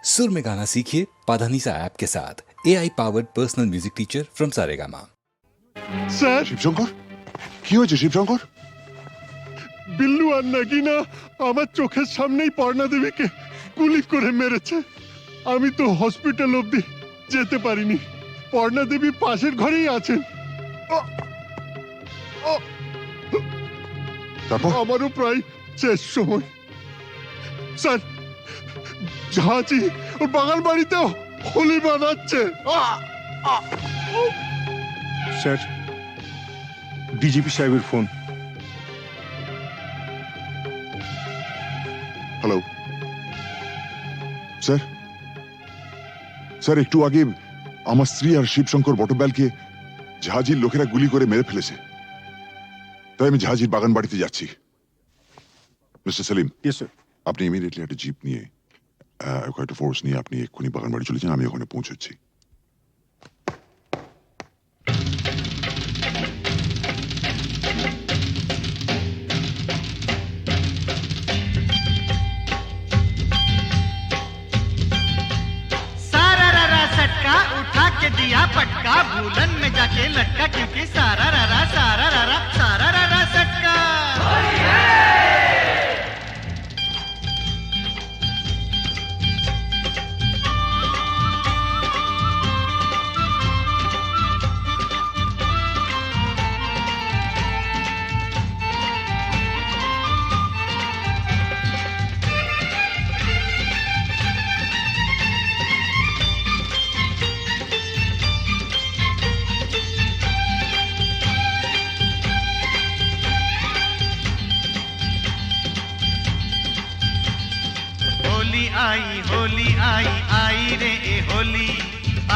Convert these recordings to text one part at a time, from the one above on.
सुर में गाना सीखिए पाधानीसा ऐप के साथ AI powered personal music teacher from Saregama. Sir Shivshankar, কি হয়েছে শিবশঙ্কর? বিল্লু আর নাগিনা আমার চোখের সামনেই পর্ণা দেবীকে গুলি করে মেরেছে। আমি তো হসপিটাল অবধি যেতে পারিনি। পর্ণা দেবী পাশের ঘরেই আছেন। তারপর আমারও প্রায় শেষ সময়। স্যার, ঝাঁচি ওর বাগান বাড়িতেও হোলি বানাচ্ছে। স্যার, ডিজিপি সাহেবের ফোন। হ্যালো স্যার, স্যার একটু আগে আমার স্ত্রী আর শিবশঙ্কর বটব্যালকে জাহাজির লোকেরা গুলি করে মেরে ফেলেছে। তাই আমি জাহাজির বাগান বাড়িতে যাচ্ছি। Mister Selim, yes sir. আপনি ইমিডিয়েটলি একটা জিপ নিয়ে একটা ফোর্স নিয়ে আপনি এক্ষুনি বাগান বাড়ি চলে যান, আমি ওখানে পৌঁছচ্ছি। सारा रारा सटका उठा के दिया पटका, भूलन में जाके लटका, क्योंकि सारा रारा सटका। होली आई आई रे ए होली,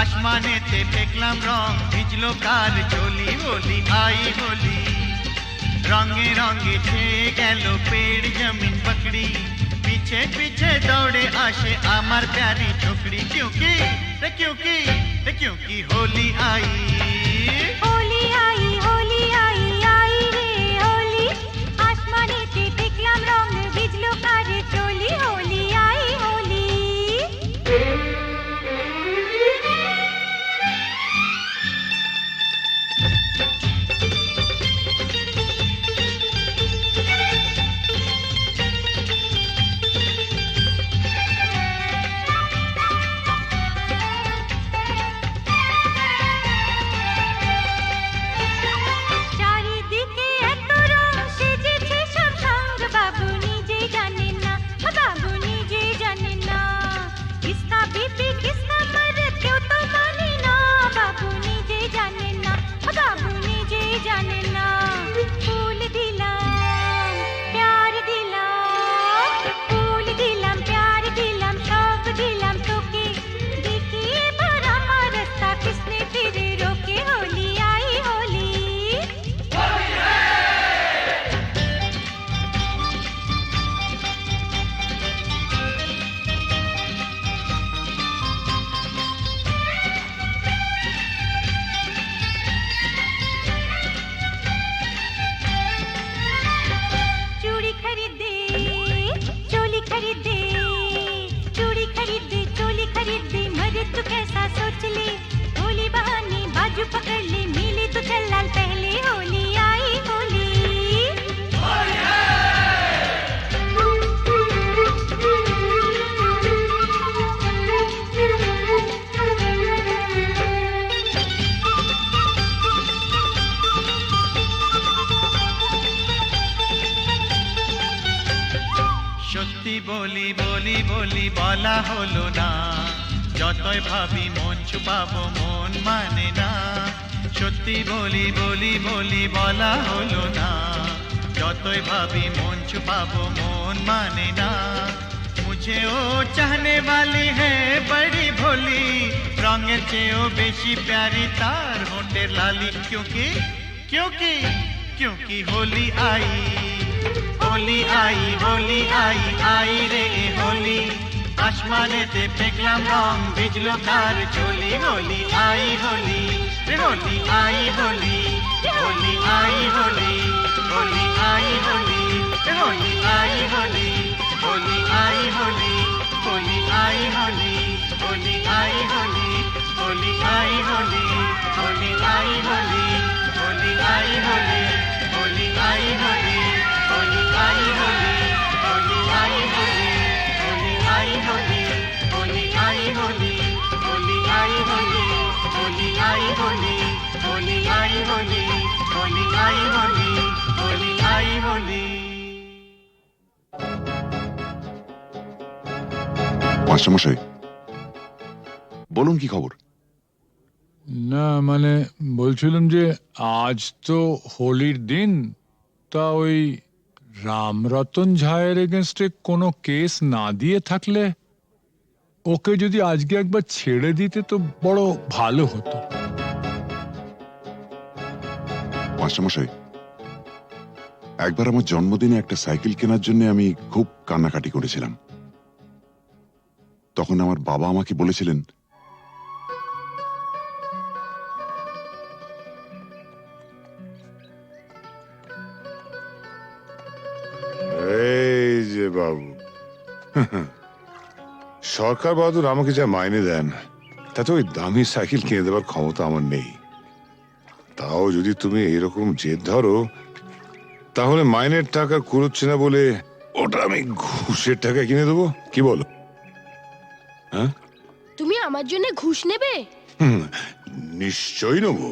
आसमाने ते फेकलाम रंग, भिजलो कार चोली। होली आई होली, रंगे रंगे छेए गेलो पेड़ जमीन पकड़ी, पीछे पीछे दौड़े आशे आमार प्यारी छोकरी। क्योंकि होली आई रे होली, आसमाने ते देखलाम रंग, भिजलो कारे चोली। होली आई होली। চারিদিকে এত রং সেজেছে সব সঙ্গ, বাবু নিজেই জানেন না, বাবু নিজেই জানেন না। কিসকা বিপি কিসকা মরদ কেউ তো মানে না, বাবু নিজেই জানেন না, বাবু নিজেই জানেন না। ফুল দিলাম প্যার দিলাম, ফুল দিলাম প্যার দিলাম, সব দিলাম তোকে, দেখি এবার আমার রাস্তা কিসনে ফিরে রোকে। হোলি আই হোলি। चूड़ी खरीदे चोली खरीदे, चूड़ी खरीदे चोली खरीदे, मरे तू कैसा सोच ले, होली बहाने बाजू पकड़ ले, मिली तो चल लाल पहले। होली आई होली। সত্যি বলি বলি বলি বলা হলো না, যতই ভাবি মন ছুপাবো মন মানে না। সত্যি বলি বলি বলি বলা হলো না, যতই ভাবি মন ছুপাবো মন মানে না। मुझे ओ चाहने वाली है बड़ी भोली, रंगेर चेयो बेशी प्यारी तार होंठेर लाली। क्योंकि होली आई आई रे ए होली, आसमाने ते फेकलाम रंग, भिजलो कार चोली। होली आई होली रे होली आई होली, होली आई होली, होली आई होली रे होली आई होली, होली आई होली, होली आई होली। হোলি হোলি আই হোলি হোলি আই হোলি হোলি আই হোলি হোলি আই হোলি। মাস্টারমশাই, বলুন কি খবর? না মানে বলছিলাম যে আজ তো হোলির দিন, তা ওই রামরতন ঝায়ের এগেনস্টে কোনো কেস না দিয়ে থাকলে ওকে যদি আজকে একবার ছেড়ে দিতে তো বড় ভালো হতো। মাস্টারমশাই, একবার আমার জন্মদিনে একটা সাইকেল কেনার জন্য আমি খুব কান্নাকাটি করেছিলাম। তখন আমার বাবা আমাকে বলেছিলেন, এই যে বাবু, সরকার বাহাদুর আমাকে যা মাইনে দেন তাতে ওই দামি সাইকেল কিনে দেওয়ার ক্ষমতা আমার নেই। তাও যদি তুমি এরকম জেদ ধরো, তাহলে মাইনের টাকা কুড়োচ্ছে না বলে ওটা আমি ঘুষের টাকায় কিনে দেবো, কি বলো? হ্যাঁ, তুমি আমার জন্য ঘুষ নেবে? নিশ্চয়ই নেবো।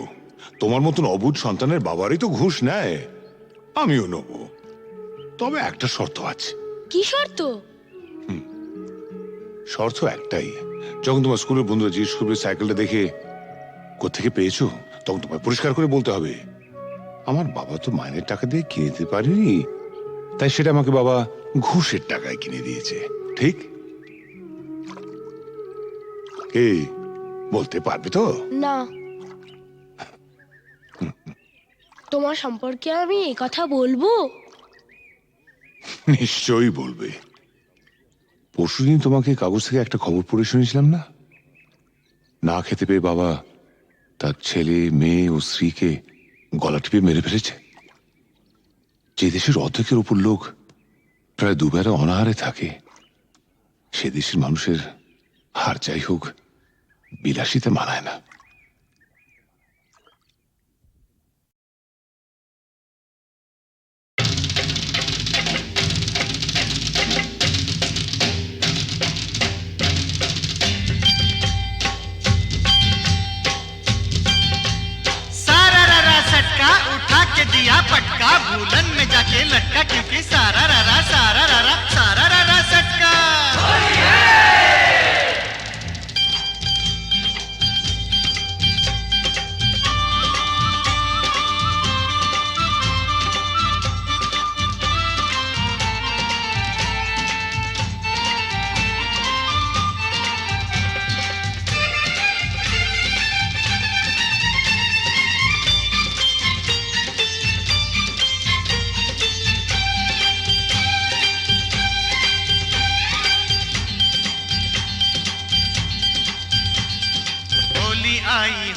তোমার মতন অবুঝ সন্তানের বাবারই তো ঘুষ নেয়, আমিও নেবো। তবে একটা শর্ত আছে। কি শর্ত? শর্ত একটাই, যখন তোমার স্কুলের বন্ধুরা জিজ্ঞেস করবে সাইকেলটা দেখে কোত্থেকে পেয়েছো, তখন তোমায় পরিষ্কার করে বলতে হবে, আমার বাবা তো মাইনের টাকা দিয়ে কিনে দিতে পারেনি, তাই সেটা আমাকে বাবা ঘুষের টাকায় কিনে দিয়েছে। ঠিক? এই বলতে পারবে তো? না। তোমার সম্পর্কে আমি এই কথা বলবো? নিশ্চয়ই বলবে। পরশুদিন তোমাকে কাগজ থেকে একটা খবর পড়ে শুনেছিলাম না? না খেতে পেয়ে বাবা তার ছেলে, মেয়ে ও স্ত্রীকে গলা টিপে মেরে ফেলেছে। যে দেশের অর্ধেকের উপর লোক প্রায় দুবেলা অনাহারে থাকে, সে দেশের মানুষের হার যাই হোক বিলাসিতে মানায় না। के दिया पटका, भूलन में जाके लटका, क्योंकि सारा रारा सटका।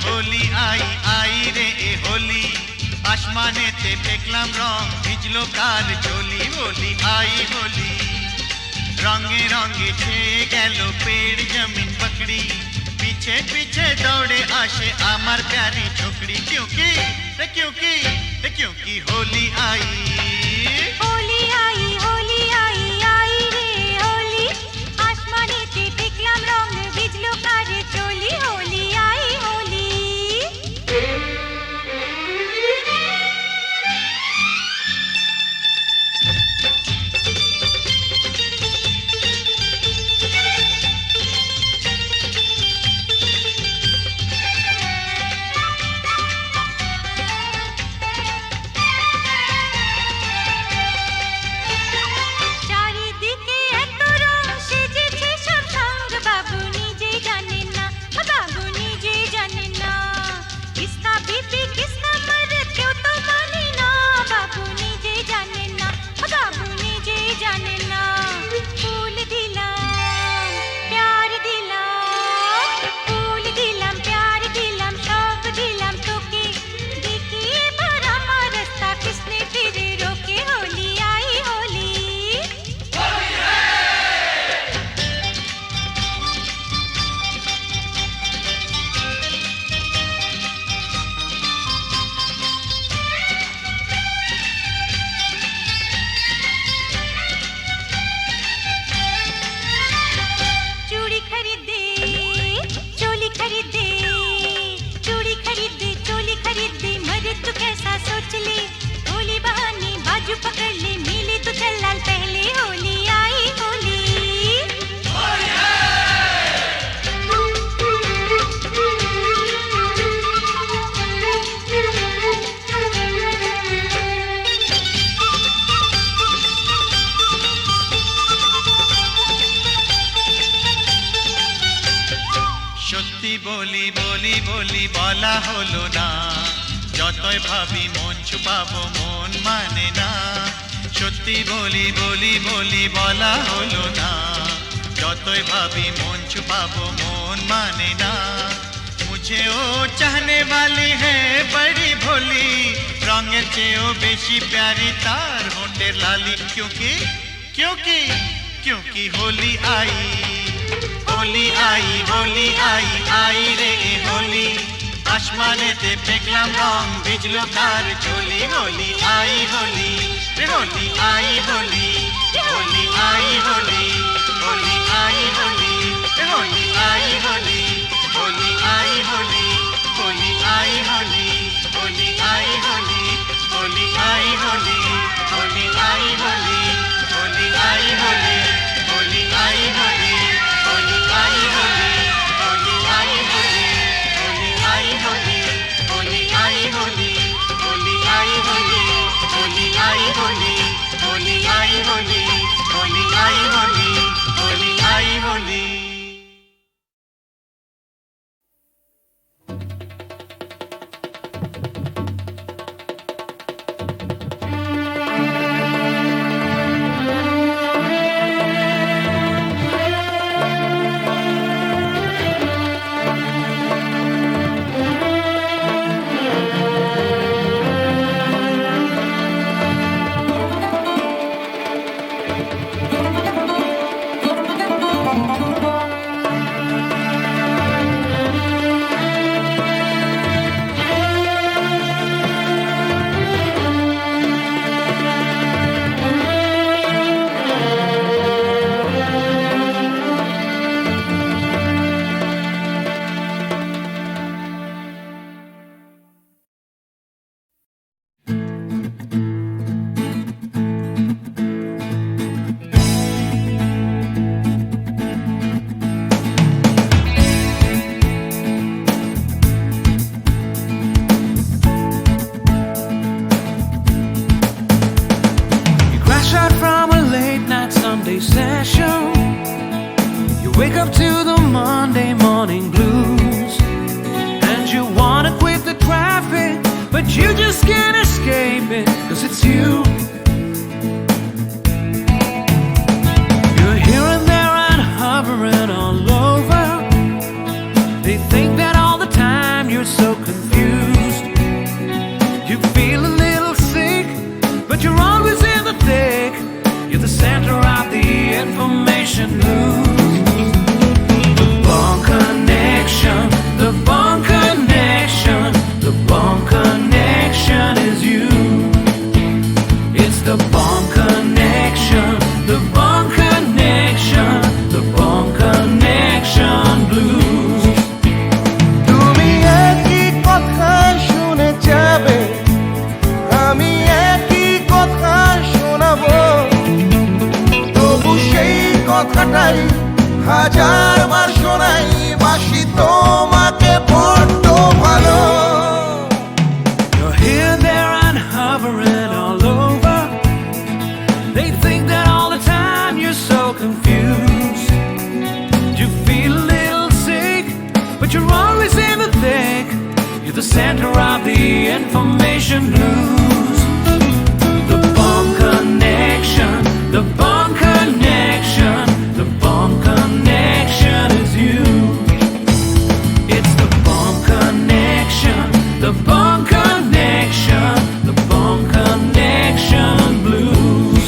होली आई आई रे ए होली, आसमानेते देखलाम रंग ভিজলো কার চলি। होली आई होली, रंगे रंगे छेয়ে গেল पेड़ जमीन पकड़ी, पीछे पीछे दौड़े आशे आमार प्यारी छोकरी। क्योंकि होली आई होली आई होली आई आई रे होली, आसमानेते देखलाम रंग ভিজলো কার চলি। होली आई होली। সত্যি বলি বলি বলি বলা হলো না, যতই ভাবি মন ছুপাবো মন মানে না। সত্যি বলি বলি বলি বলা হলো না, যতই ভাবি মন ছুপাবো মন মানে না। मुझे ओ चाहने वाली है बड़ी भोली, रंगेर चेয়েও বেশি प्यारी तार होंठेर लाली। क्योंकि क्योंकि क्योंकि होली आई होली आई होली आई आई रे होली। आसमानेते দেখলাম রং ভিজলো তার চলি। होली आई होली रे होली आई होली होली आई होली होली आई होली रे होली आई होली होली आई होली होली आई होली होली आई होली होली आई होली होली आई होली होली आई होली होली आई होली होली आई होली होली आई होली होली आई होली होली आई होली होली आई होली होली आई होली होली आई होली होली आई होली होली आई Holi. Wake up to the Monday morning blues, and you wanna quit the traffic, but you just can't escape it, 'cause it's you. You're here and there and hovering all over. They think that all the time you're so confused. You feel a little sick, but you're always in the thick. You're the center of the information news. The bond connection, the bond connection is you. It's the bond connection, the bond connection, the bond connection blues. তুমি একই কথা শুনে যাবে, আমি একই কথা শোনাবো, তবু সেই কথাটাই হাজারবার শোনাই। বাসি তোমাকে বড্ড ভালো। You're here, there and hovering all over. They think that all the time you're so confused. You feel a little sick, but you're always in the thick. You're the center of the information news. The bond connection, the bond connection, the bond connection is you. The bond connection, the bond connection blues.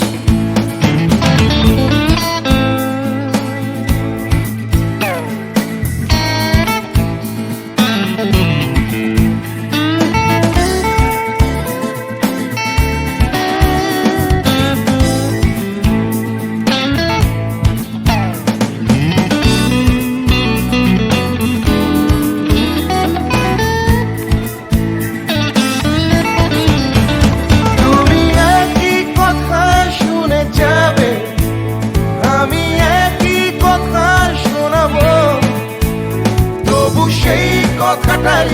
কথাটাই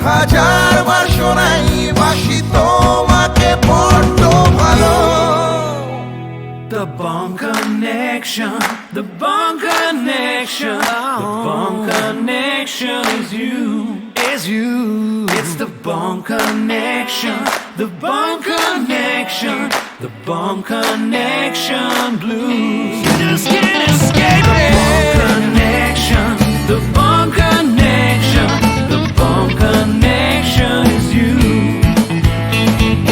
হাজারবার শোনাই। বাসি তোমাকে বড্ড ভালো। The bond connection, the bond connection, the bond connection. connection is you. It's the Bone Connection, the Bone Connection, the Bone Connection blues. You just can't escape it. The Bone Connection, the Bone Connection, the Bone Connection is you.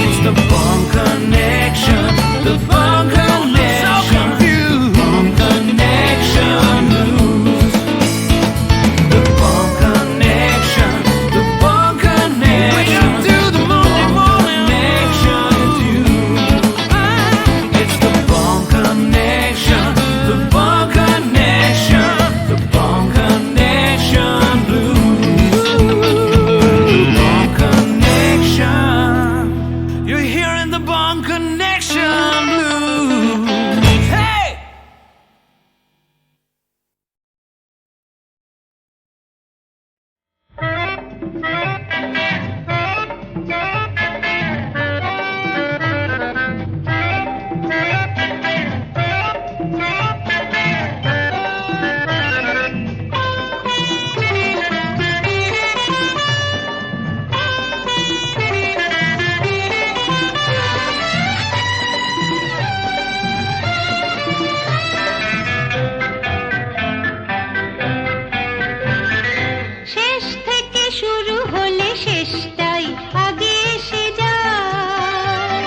It's the Bone Connection, the Bone Connection, Bone Connection blues. The Bone Connection, the Bone Connection, the Bone Connection is you. It's the Bone Connection, the Bone Connection, the Bone Connection blues. The Bone Connection. You're hearing the Bone Connection blues. Hey! শেষ থেকে শুরু হলে শেষটাই আগে এসে যায়।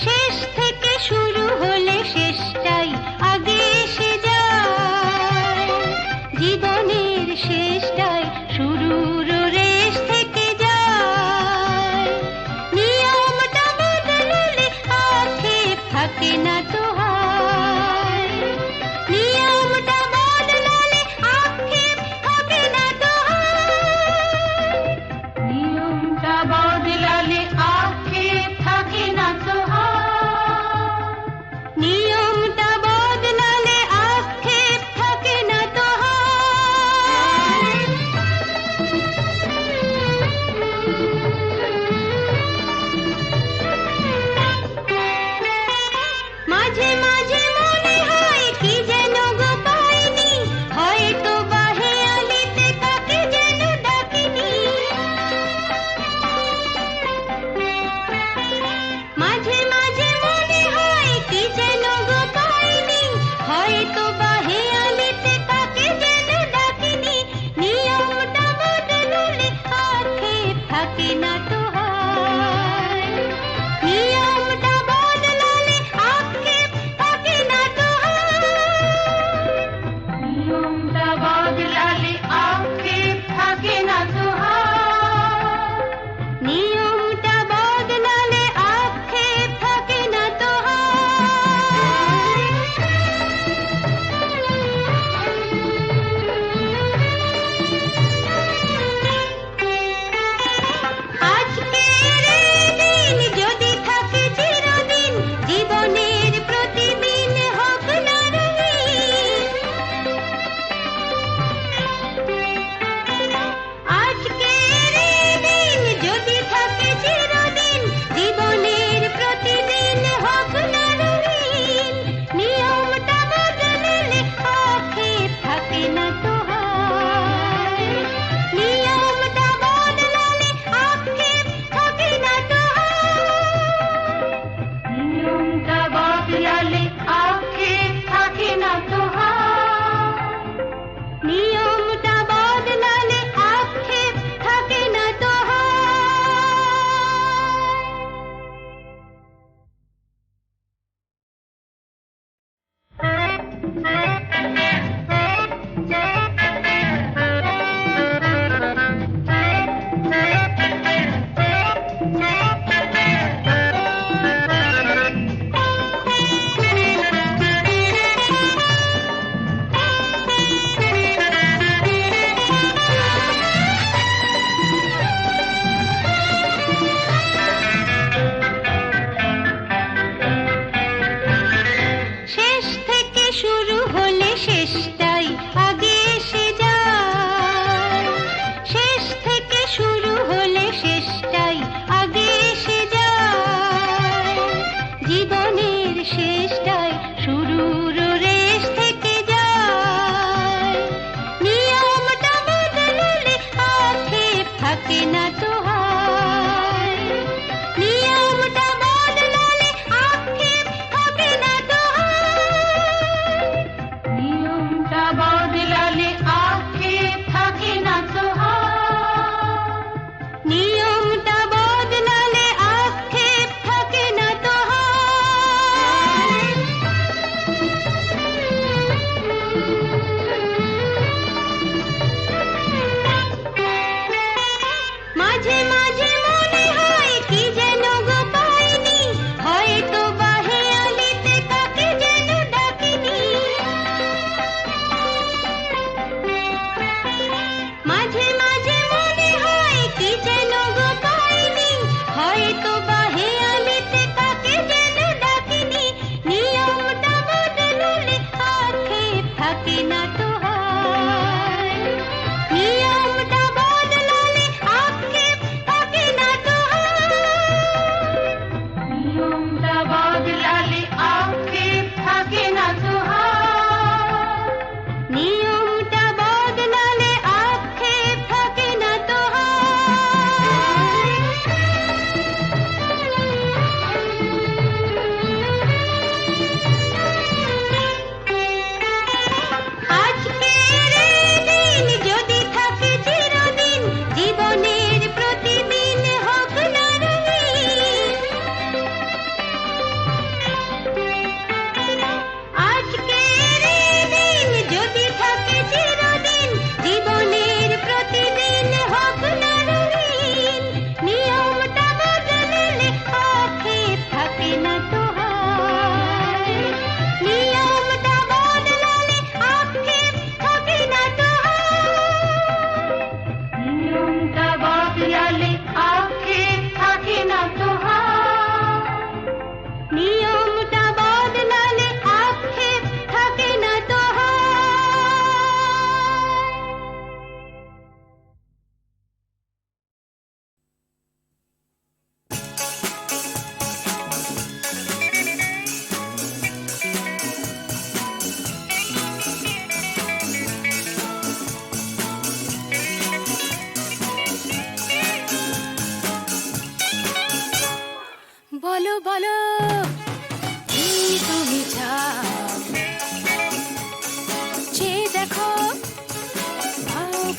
শেষ থেকে শুরু হলে শেষটাই আগে এসে যায়। জীবনের শেষটাই শুরুর রেশ থেকে যায়। নিয়মটা বদলালে আক্ষেপ থাকে না তো হয়। নিয়মটা বদলালে আক্ষেপ থাকে না তো হয়। নিয়মটা বদলালে আক্ষেপ থাকে না তো হয়। নিয়মটা বদলালে আক্ষেপ থাকে না তো হয়।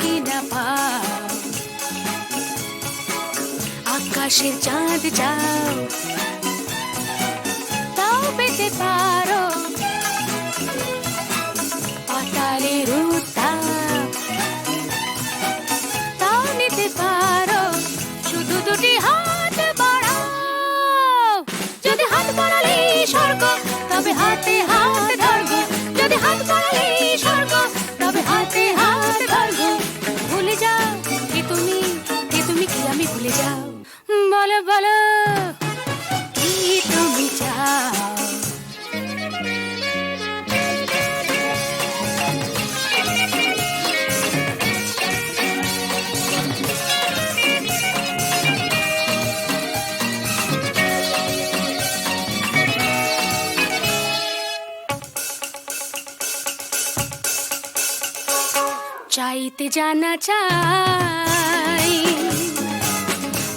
কি না পাও, আকাশের চাঁদ চাও, তাও পেতে পারো পাতালের উত্তাপ, তাও নিতে পারো শুধু দুটি হাত বাড়াও। যদি হাত বাড়ালে স্বর্গ, তবে হাতে হাত ধরবো। যদি হাত বাড়ালে স্বর্গ, তবে হাতে হাত ধরবো। ভুলে যাও কে তুমি, কে তুমি কি আমি ভুলে যাও। বলো বলো কি তুমি চাও। চাইতে জানা চাই,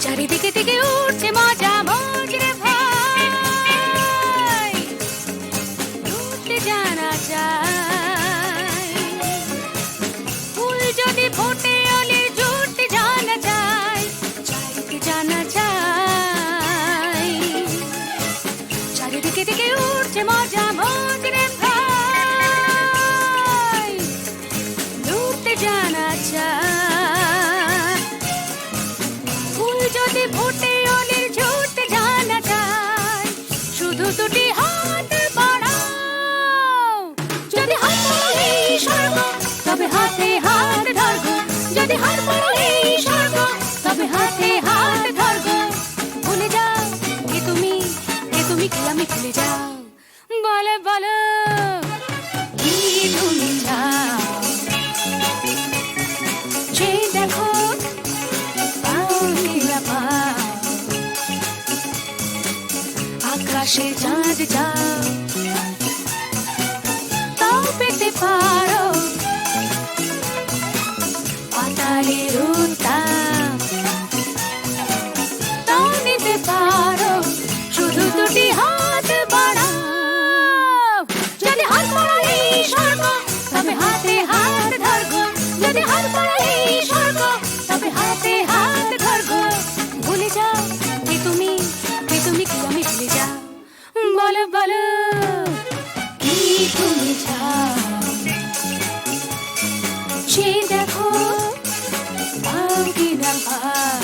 চারিদিকে থেকে উঠছে মজা মজরে ভাই। উঠতে জানা চাই, ফুল যদি ফোটে অলির জুটতে জানা চাই। চাইতে জানা চাই, চারিদিকে থেকে উঠছে মজা মজরে ভাই। উঠতে জানা চাই, ফুল যদি ফোটে অলির ঝুটতে জানা চাই। শুধু দুটি হাত বাড়াও। যদি হাত বাড়ালে স্বর্গ, তবে হাতে হাত ধরবো। যদি হাত বাড়ালে স্বর্গ, তবে হাতে হাত ধরবো। ভুলে যাও কে তুমি, কে তুমি কি আমি ভুলে যাও। বলো বলো কি তুমি চাও। যে দেখো পাও কি না পাও, আকাশে চাঁদ যাও, তাও পেতে পারো পাতালের উত্তাপ, তাও নিতে পারো শুধু দুটি হাত বাড়াও। যদি হাত বাড়ালে স্বর্গ, তবে হাতে হাত ধরবো। যদি হাত বাড়ালে স্বর্গ, তবে হাতে হাত ধরবো। ভুলে যাও কে তুমি, কে তুমি কি আমি ভুলে যাও। বলো বলো কি তুমি চাও। সে দেখো পাও কি না পাও।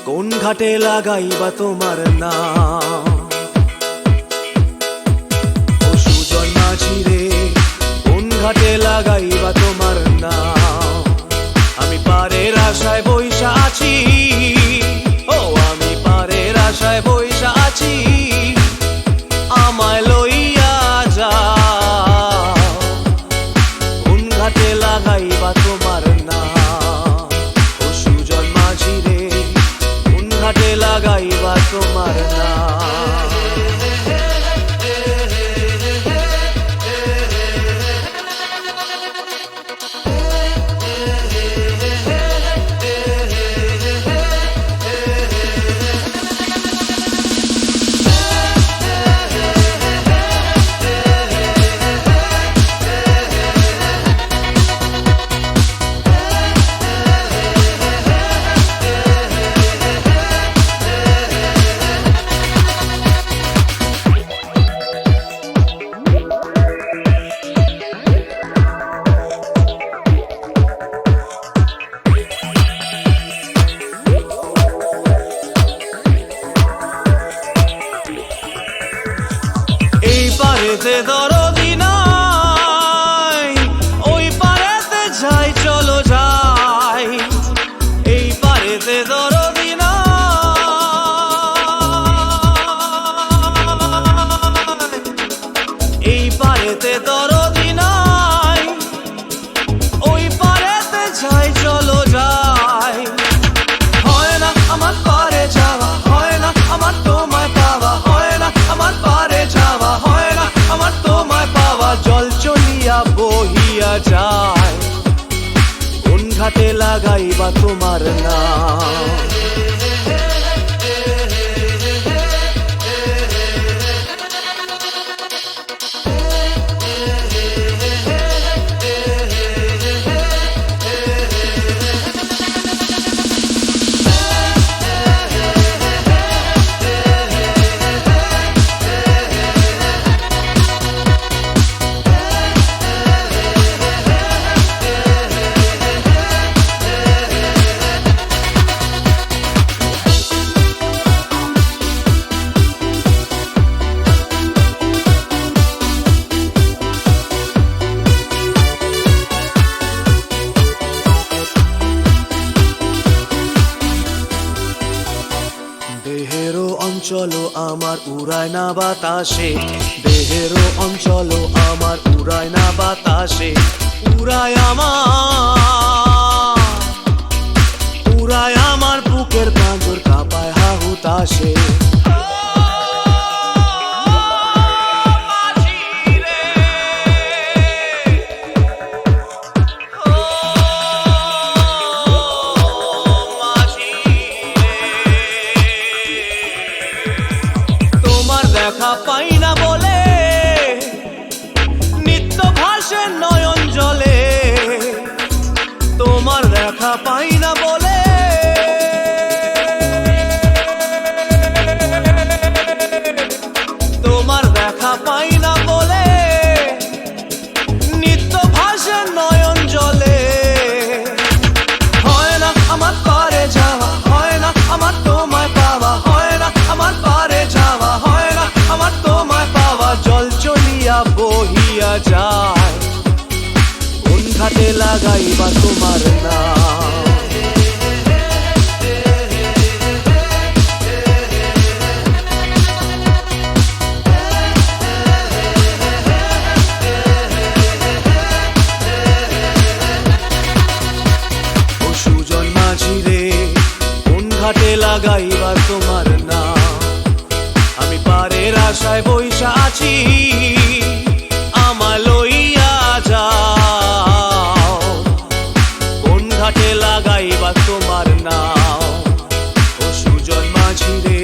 কোন ঘাটে লাগাইবা তোমার নাম ও সুজন মাঝি রে কোন ঘাটে লাগাইবা তোমার নাম আমি পারের আশায় বইসা আছি ও আমি পারের আশায় বইসা আছি আমায় লইয়া যাও কোন ঘাটে লাগাইবা তোমার নাম ও সুজন মাঝি রে কোন ঘাটে লাগাইবা তোমার নাম পারেতে দরদি নাই ওই পারেতে যাই চলো যাই এই পারেতে দরদি নাই এই পারেতে দরদি নাই ওই পারেতে যাই চলো যাই হয় না আমার পারে যাওয়া হয় না আমার তোমায় পাওয়া হয় না আমার পারে যাওয়া হয় না আমার তোমায় পাওয়া জল চলিয়া বহিয়া যায় কোন ঘাটে লাগাইবা তোমার নাম দেহেরও অঞ্চল আমার উড়ায় না বাতাসে দেহেরও অঞ্চল আমার উড়ায় না বাতাসে উড়ায় আমার বুকের পাঁজর কাঁপায় হাহুতাসে দেখা পাই না বলে নিত্য ভাসে নয়ন জলে তোমার দেখা পাই না বলে তোমার দেখা পাই না বলে নিত্য ভাসে নয়ন জলে হয় না আমার পারে যাওয়া হয় না আমার তোমায় পাওয়া হয় না আমার পারে যাওয়া হয় না আমার তোমায় পাওয়া জল চলিয়া বহিয়া যায় কোন ঘাটে লাগাইবা তোমার নাম ও সুজন মাঝি রে কোন ঘাটে লাগাইবা তোমার নাম আমি পারের আশায় বইসা আছি আমায় লইয়া যাও কোন ঘাটে লাগাইবা তোমার নাম ও সুজন মাঝি রে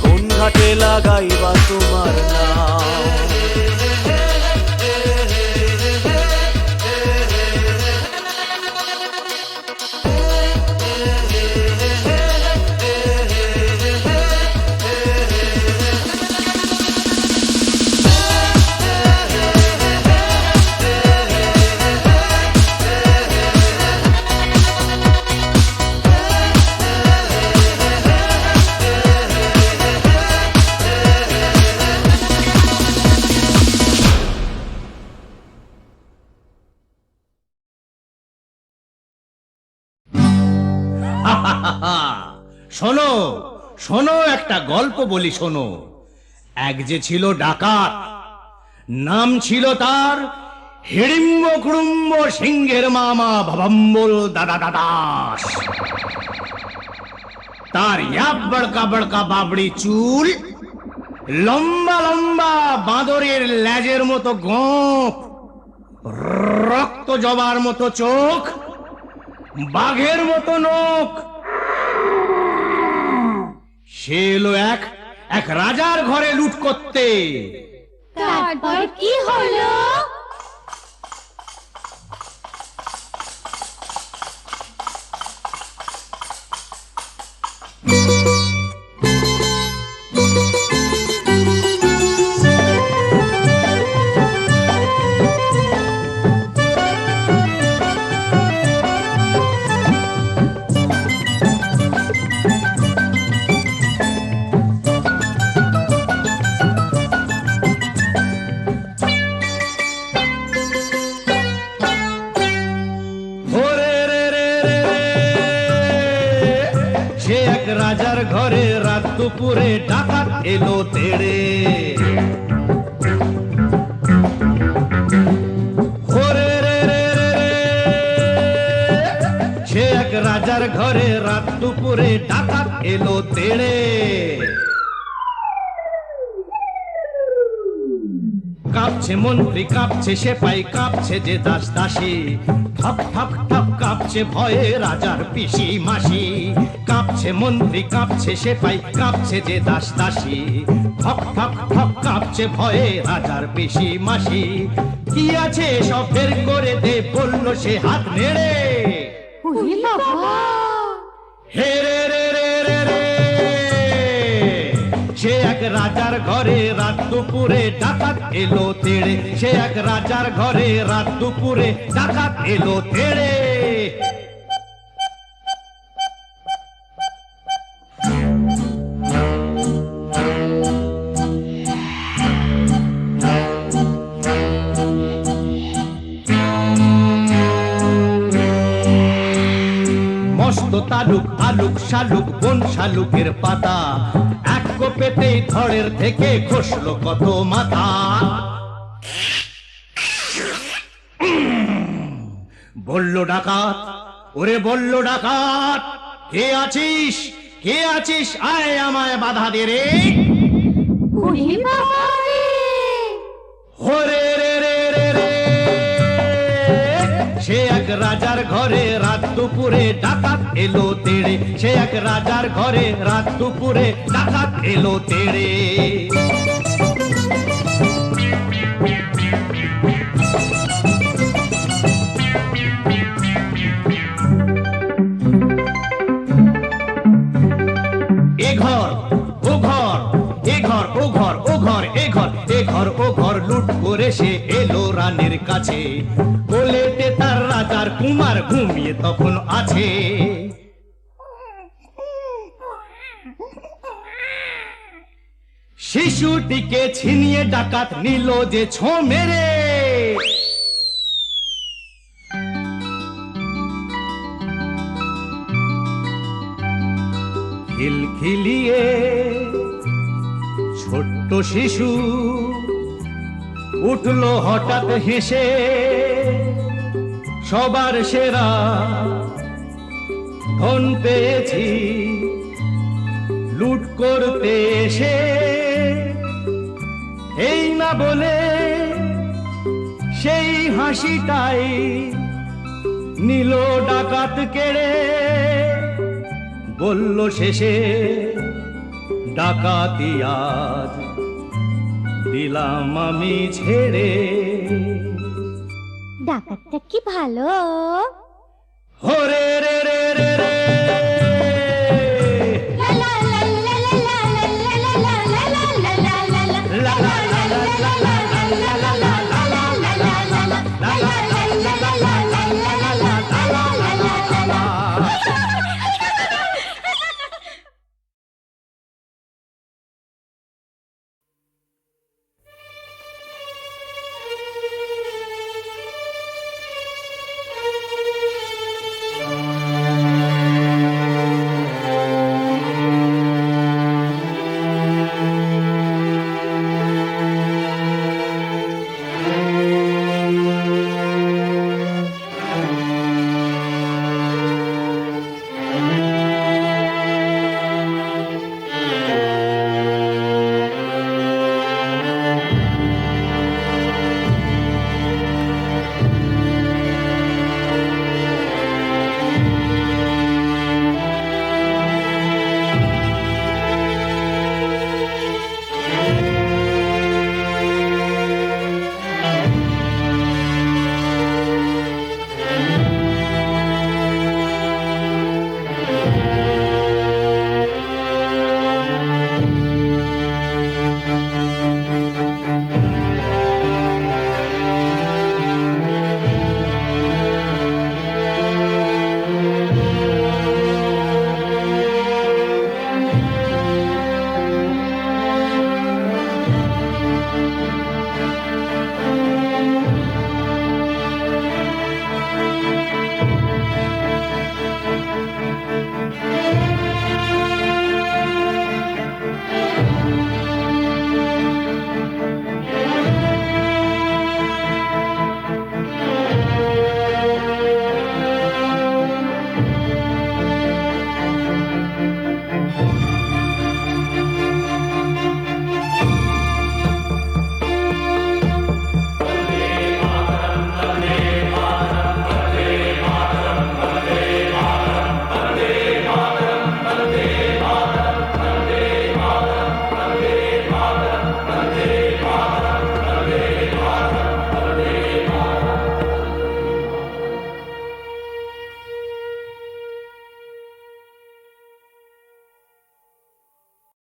কোন ঘাটে লাগাইবা তোমার নাম শোনো শোনো, একটা গল্প বলি শোনো। এক যে ছিল ডাকাত, নাম ছিল তার হিড়িম্ব কুড়ুম্ব সিংহের মামা ভবম্বল দাদা দাদাস। তার ইয়াব বড়কা বড়কা বাবড়ি চুল, লম্বা লম্বা বাঁদরের লেজের মতো গোঁফ, রক্ত জবার মতো চোখ, বাঘের মতো নখ। সে এলো এক রাজার ঘরে লুট করতে। তারপর কি হলো? রাজার ঘরে রাত দুপুরে ডাকাত এলো তেড়ে। সে এক রাজার ঘরে রাত দুপুরে ডাকাত এলো তেড়ে। কাঁপছে মন্ত্রী, কাঁপছে সেপাই, কাঁপছে যে দাস দাসী, ঠক ঠক ঠক কাঁপছে ভয়ে রাজার পিসি মাসি। কাঁপছে মন্ত্রী, কাঁপছে সেপাই, কাঁপছে যে দাস দাসী, ঠক ঠক ঠক কাঁপছে ভয়ে রাজার পিসি মাসি। কি আছে সব বের করে দে, বলল সে হাত নেড়ে। হে রে রে রে রে রে, সে এক রাজার ঘরে রাত দুপুরে ডাকাত এলো তেড়ে। সে এক রাজার ঘরে রাত দুপুরে ডাকাত এলো তেড়ে। মস্ত তালুক আলুক শালুক বন শালুকের পাতা, এক কোপেতেই ধড়ের থেকে খসলো কত মাথা। বলল ডাকাত, ওরে বলল ডাকাত, কে আছিস কে আছিস, আয় আমায় বাধা দে রে। ওরে রে রে রে রে, সে এক রাজার ঘরে রাত দুপুরে ডাকাত এলো তেড়ে। সে এক রাজার ঘরে রাত দুপুরে ডাকাত এলো তেড়ে। এ ঘর ও ঘর, এ ঘর ও ঘর, ও ঘর এ ঘর, এ ঘর ও ঘর লুট করে সে এলো রানীর কাছে। কোলেতে তার রাজার কুমার ঘুমিয়ে তখন আছে। শিশুটিকে ছিনিয়ে ডাকাত নিল যে ছো মেরে। খিলখিলিয়ে ছোট্ট শিশু উঠলো হঠাৎ হেসে, সবার সেরা ধন পেয়েছি লুট করতে এসে। এই না বলে সেই হাসিটাই নিল ডাকাত কেড়ে। বলল শেষে ডাকাতি আজ দিলাম আমি ছেড়ে। ডাকাতটা কি ভালো। হরে রে রে রে রে,